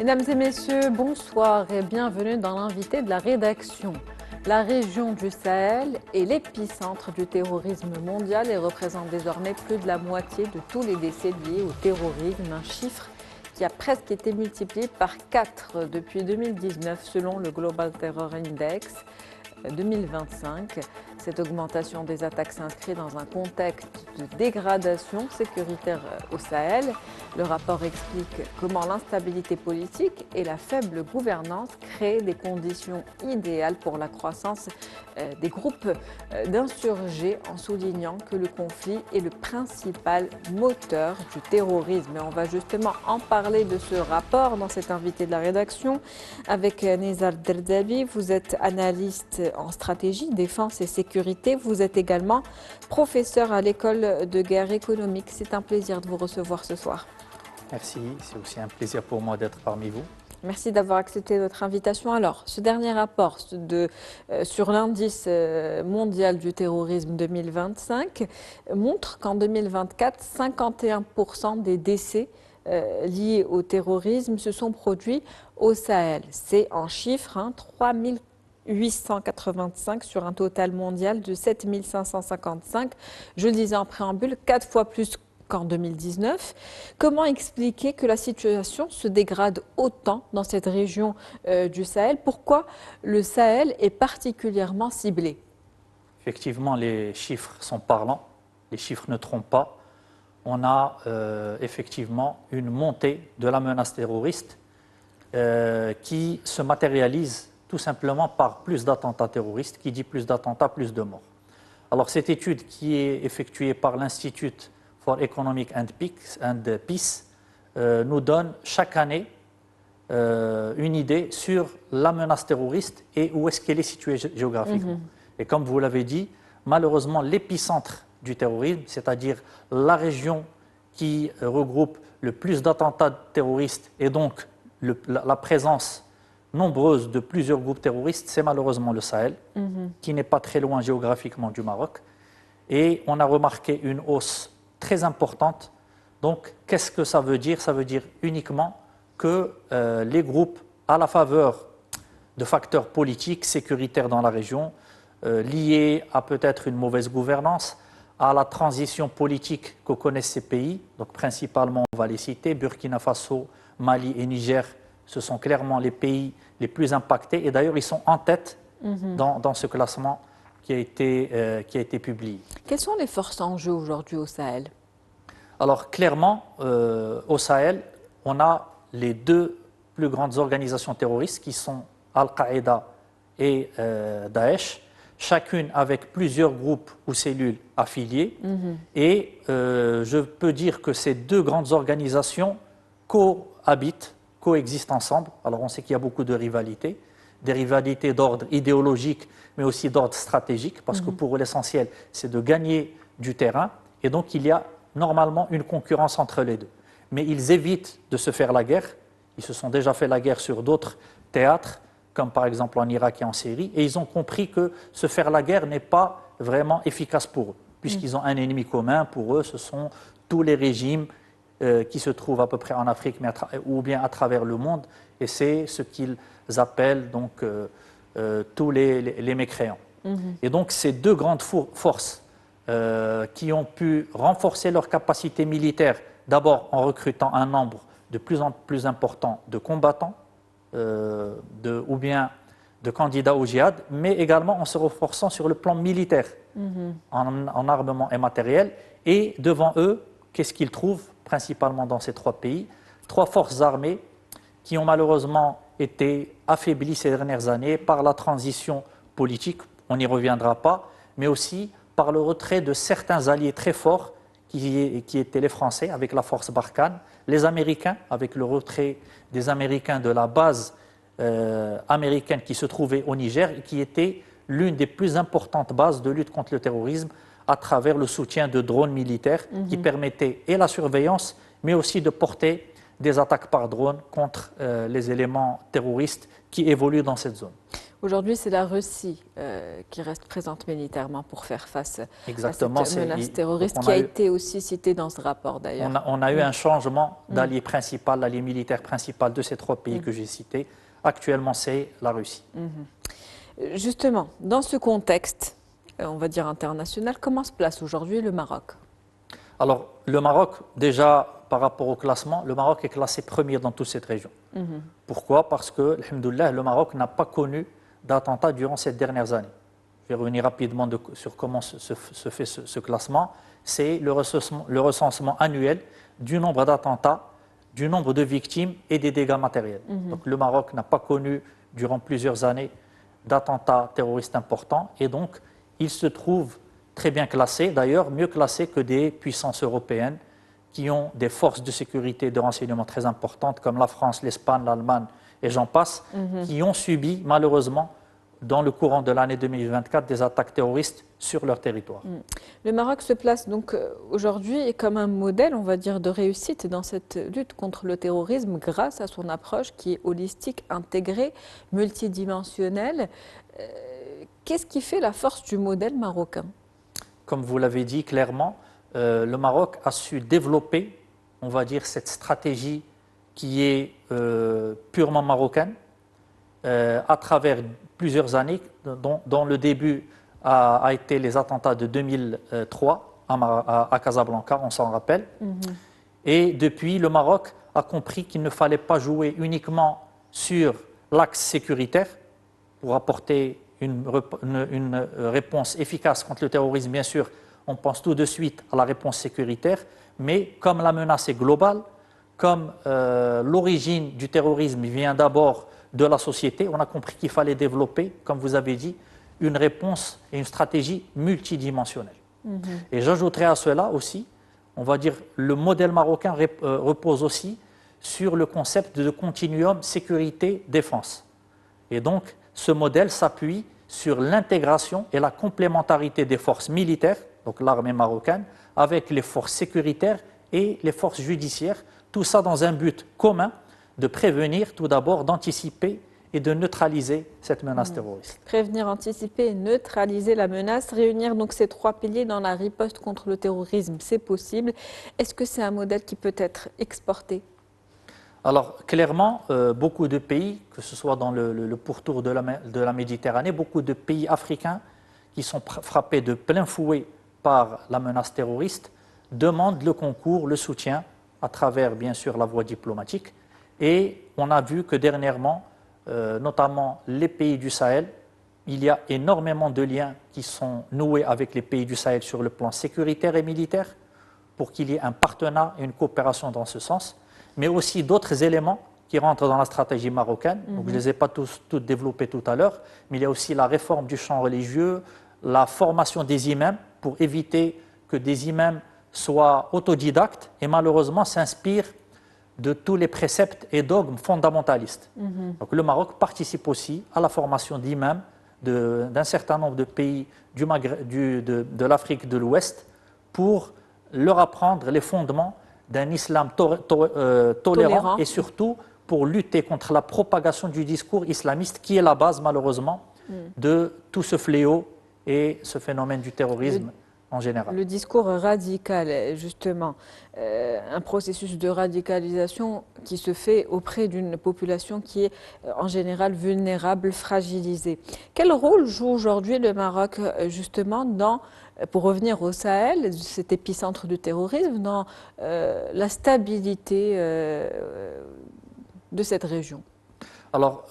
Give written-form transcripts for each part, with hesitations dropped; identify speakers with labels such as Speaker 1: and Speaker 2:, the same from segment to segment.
Speaker 1: Mesdames et messieurs, bonsoir et bienvenue dans l'invité de la rédaction. La région du Sahel est l'épicentre du terrorisme mondial et représente désormais plus de la moitié de tous les décès liés au terrorisme, un chiffre qui a presque été multiplié par 4 depuis 2019 selon le Global Terror Index 2025. Cette augmentation des attaques s'inscrit dans un contexte de dégradation sécuritaire au Sahel. Le rapport explique comment l'instabilité politique et la faible gouvernance créent des conditions idéales pour la croissance des groupes d'insurgés, en soulignant que le conflit est le principal moteur du terrorisme. Et on va justement en parler de ce rapport dans cet invité de la rédaction avec Nizar Derdabi. Vous êtes analyste en stratégie, défense et sécurité. Vous êtes également professeur à l'école de guerre économique. C'est un plaisir de vous recevoir ce soir.
Speaker 2: Merci, c'est aussi un plaisir pour moi d'être parmi vous.
Speaker 1: Merci d'avoir accepté notre invitation. Alors, ce dernier rapport sur l'indice mondial du terrorisme 2025 montre qu'en 2024, 51% des décès liés au terrorisme se sont produits au Sahel. C'est en chiffres, 3885 sur un total mondial de 7555. Je le disais en préambule, 4 fois plus qu'en 2019. Comment expliquer que la situation se dégrade autant dans cette région du Sahel? Pourquoi le Sahel est particulièrement ciblé?
Speaker 2: Effectivement, les chiffres sont parlants, les chiffres ne trompent pas. On a effectivement une montée de la menace terroriste qui se matérialise tout simplement par plus d'attentats terroristes. Qui dit plus d'attentats, plus de morts. Alors cette étude qui est effectuée par l'Institut for Economic and Peace nous donne chaque année une idée sur la menace terroriste et où est-ce qu'elle est située géographiquement. Et comme vous l'avez dit, malheureusement, l'épicentre du terrorisme, c'est-à-dire la région qui regroupe le plus d'attentats terroristes et donc la présence nombreuse de plusieurs groupes terroristes, c'est malheureusement le Sahel, qui n'est pas très loin géographiquement du Maroc. Et on a remarqué une hausse très importante. Donc, qu'est-ce que ça veut dire? Ça veut dire uniquement que les groupes, à la faveur de facteurs politiques, sécuritaires dans la région, liés à peut-être une mauvaise gouvernance, à la transition politique que connaissent ces pays, donc principalement on va les citer, Burkina Faso, Mali et Niger, ce sont clairement les pays les plus impactés. Et d'ailleurs, ils sont en tête dans ce classement qui a été publié.
Speaker 1: Quelles sont les forces en jeu aujourd'hui au Sahel?
Speaker 2: Alors clairement, au Sahel, on a les deux plus grandes organisations terroristes qui sont Al-Qaïda et Daesh, chacune avec plusieurs groupes ou cellules affiliées. Et je peux dire que ces deux grandes organisations coexistent ensemble. Alors on sait qu'il y a beaucoup de rivalités, des rivalités d'ordre idéologique, mais aussi d'ordre stratégique, parce que pour eux, l'essentiel, c'est de gagner du terrain. Et donc, il y a normalement une concurrence entre les deux. Mais ils évitent de se faire la guerre. Ils se sont déjà fait la guerre sur d'autres théâtres, comme par exemple en Irak et en Syrie. Et ils ont compris que se faire la guerre n'est pas vraiment efficace pour eux, puisqu'ils ont un ennemi commun. Pour eux, ce sont tous les régimes qui se trouvent à peu près en Afrique, ou bien à travers le monde. Et c'est ce qu'ils appellent donc tous les mécréants. Et donc ces deux grandes forces qui ont pu renforcer leur capacité militaire, d'abord en recrutant un nombre de plus en plus important de combattants ou bien de candidats au djihad, mais également en se renforçant sur le plan militaire, en armement et matériel. Et devant eux, qu'est-ce qu'ils trouvent principalement dans ces trois pays? Trois forces armées qui ont malheureusement été affaiblies ces dernières années par la transition politique, on n'y reviendra pas, mais aussi par le retrait de certains alliés très forts qui étaient les Français avec la force Barkhane, les Américains avec le retrait des Américains de la base américaine qui se trouvait au Niger et qui était l'une des plus importantes bases de lutte contre le terrorisme à travers le soutien de drones militaires qui permettaient et la surveillance, mais aussi de porter des attaques par drone contre les éléments terroristes qui évoluent dans cette zone.
Speaker 1: Aujourd'hui, c'est la Russie qui reste présente militairement pour faire face
Speaker 2: Exactement,
Speaker 1: à cette menace terroriste
Speaker 2: donc
Speaker 1: qui a été aussi citée dans ce rapport d'ailleurs.
Speaker 2: on a eu un changement d'allié principal, l'allié militaire principal de ces trois pays que j'ai cités. Actuellement, c'est la Russie.
Speaker 1: Justement, dans ce contexte, on va dire international, comment se place aujourd'hui le Maroc?
Speaker 2: Alors, le Maroc, déjà, par rapport au classement, le Maroc est classé premier dans toute cette région. Pourquoi? Parce que, alhamdoulilah, le Maroc n'a pas connu d'attentats durant ces dernières années. Je vais revenir rapidement sur comment se fait ce classement. C'est le recensement annuel du nombre d'attentats, du nombre de victimes et des dégâts matériels. Donc, le Maroc n'a pas connu, durant plusieurs années, d'attentats terroristes importants et donc, il se trouve très bien classé, d'ailleurs mieux classé que des puissances européennes qui ont des forces de sécurité et de renseignement très importantes comme la France, l'Espagne, l'Allemagne et j'en passe, qui ont subi malheureusement dans le courant de l'année 2024 des attaques terroristes sur leur territoire.
Speaker 1: Le Maroc se place donc aujourd'hui comme un modèle, on va dire, de réussite dans cette lutte contre le terrorisme grâce à son approche qui est holistique, intégrée, multidimensionnelle. Qu'est-ce qui fait la force du modèle marocain?
Speaker 2: Comme vous l'avez dit clairement, le Maroc a su développer, on va dire, cette stratégie qui est purement marocaine à travers plusieurs années, dont le début a été les attentats de 2003 à Casablanca, on s'en rappelle. Et depuis, le Maroc a compris qu'il ne fallait pas jouer uniquement sur l'axe sécuritaire pour apporter une réponse efficace contre le terrorisme. Bien sûr, on pense tout de suite à la réponse sécuritaire, mais comme la menace est globale, comme l'origine du terrorisme vient d'abord de la société, on a compris qu'il fallait développer, comme vous avez dit, une réponse et une stratégie multidimensionnelle. Et j'ajouterai à cela aussi, on va dire, le modèle marocain repose aussi sur le concept de continuum sécurité-défense. Et donc, ce modèle s'appuie sur l'intégration et la complémentarité des forces militaires, donc l'armée marocaine, avec les forces sécuritaires et les forces judiciaires, tout ça dans un but commun de prévenir tout d'abord, d'anticiper et de neutraliser cette menace terroriste.
Speaker 1: Prévenir, anticiper et neutraliser la menace, réunir donc ces trois piliers dans la riposte contre le terrorisme, c'est possible. Est-ce que c'est un modèle qui peut être exporté?
Speaker 2: Alors clairement, beaucoup de pays, que ce soit dans le pourtour de la Méditerranée, beaucoup de pays africains qui sont frappés de plein fouet par la menace terroriste, demandent le concours, le soutien, à travers bien sûr la voie diplomatique. Et on a vu que dernièrement, notamment les pays du Sahel, il y a énormément de liens qui sont noués avec les pays du Sahel sur le plan sécuritaire et militaire pour qu'il y ait un partenariat et une coopération dans ce sens, mais aussi d'autres éléments qui rentrent dans la stratégie marocaine. Donc, je ne les ai pas tous développés tout à l'heure, mais il y a aussi la réforme du champ religieux, la formation des imams pour éviter que des imams soient autodidactes et malheureusement s'inspirent de tous les préceptes et dogmes fondamentalistes. Donc, le Maroc participe aussi à la formation d'imams d'un certain nombre de pays de l'Afrique de l'Ouest pour leur apprendre les fondements d'un islam tolérant et surtout pour lutter contre la propagation du discours islamiste qui est la base malheureusement de tout ce fléau et ce phénomène du terrorisme en général.
Speaker 1: Le discours radical, justement, un processus de radicalisation qui se fait auprès d'une population qui est en général vulnérable, fragilisée. Quel rôle joue aujourd'hui le Maroc justement pour revenir au Sahel, cet épicentre du terrorisme, dans la stabilité de cette région?
Speaker 2: Alors,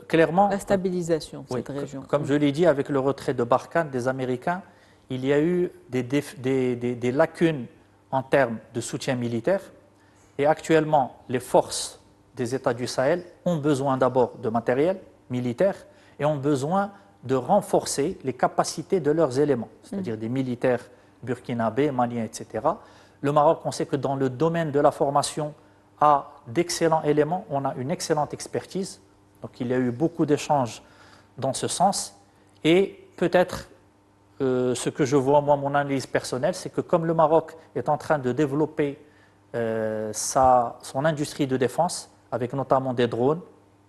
Speaker 2: clairement...
Speaker 1: La stabilisation de cette région.
Speaker 2: Comme je l'ai dit, avec le retrait de Barkhane des Américains, il y a eu des lacunes en termes de soutien militaire. Et actuellement, les forces des États du Sahel ont besoin d'abord de matériel militaire et ont besoin de renforcer les capacités de leurs éléments, c'est-à-dire des militaires burkinabés, maliens, etc. Le Maroc, on sait que dans le domaine de la formation, a d'excellents éléments, on a une excellente expertise. Donc il y a eu beaucoup d'échanges dans ce sens. Et peut-être ce que je vois, moi, mon analyse personnelle, c'est que comme le Maroc est en train de développer son industrie de défense, avec notamment des drones,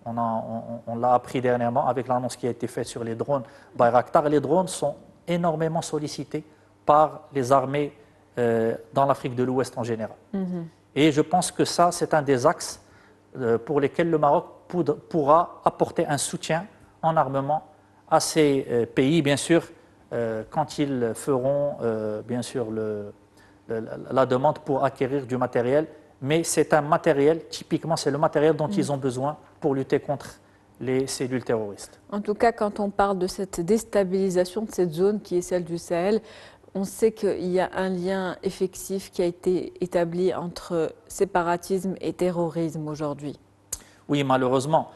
Speaker 2: On l'a appris dernièrement avec l'annonce qui a été faite sur les drones Bayraktar. Les drones sont énormément sollicités par les armées dans l'Afrique de l'Ouest en général. Et je pense que ça, c'est un des axes pour lesquels le Maroc pourra apporter un soutien en armement à ces pays, bien sûr, quand ils feront, bien sûr, la demande pour acquérir du matériel. Mais c'est un matériel, typiquement, c'est le matériel dont ils ont besoin pour lutter contre les cellules terroristes.
Speaker 1: En tout cas, quand on parle de cette déstabilisation de cette zone qui est celle du Sahel, on sait qu'il y a un lien effectif qui a été établi entre séparatisme et terrorisme aujourd'hui.
Speaker 2: Oui, malheureusement,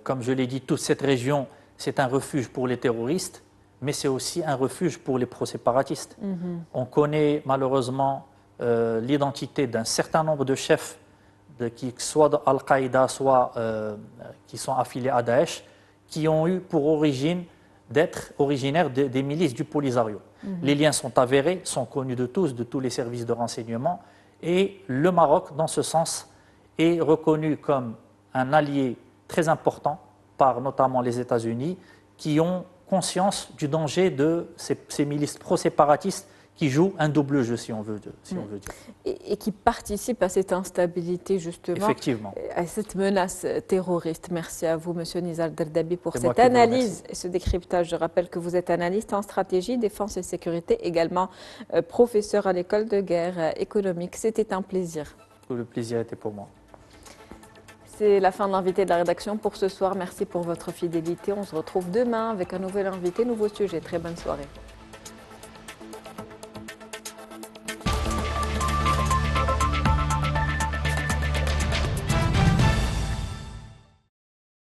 Speaker 2: comme je l'ai dit, toute cette région, c'est un refuge pour les terroristes, mais c'est aussi un refuge pour les pro-séparatistes. On connaît malheureusement l'identité d'un certain nombre de chefs, soit d'Al-Qaïda, soit qui sont affiliés à Daesh, qui ont eu pour origine d'être originaires des milices du Polisario. Les liens sont avérés, sont connus de tous les services de renseignement, et le Maroc, dans ce sens, est reconnu comme un allié très important par notamment les États-Unis, qui ont conscience du danger de ces milices pro-séparatistes qui jouent un double jeu, si on veut dire.
Speaker 1: Et qui participent à cette instabilité, justement,
Speaker 2: effectivement,
Speaker 1: à cette menace terroriste. Merci à vous, Monsieur Nizar Derdabi, pour cette analyse et ce décryptage. Je rappelle que vous êtes analyste en stratégie, défense et sécurité, également professeur à l'école de guerre économique. C'était un plaisir.
Speaker 2: Tout le plaisir était pour moi.
Speaker 1: C'est la fin de l'invité de la rédaction pour ce soir. Merci pour votre fidélité. On se retrouve demain avec un nouvel invité, nouveau sujet. Très bonne soirée.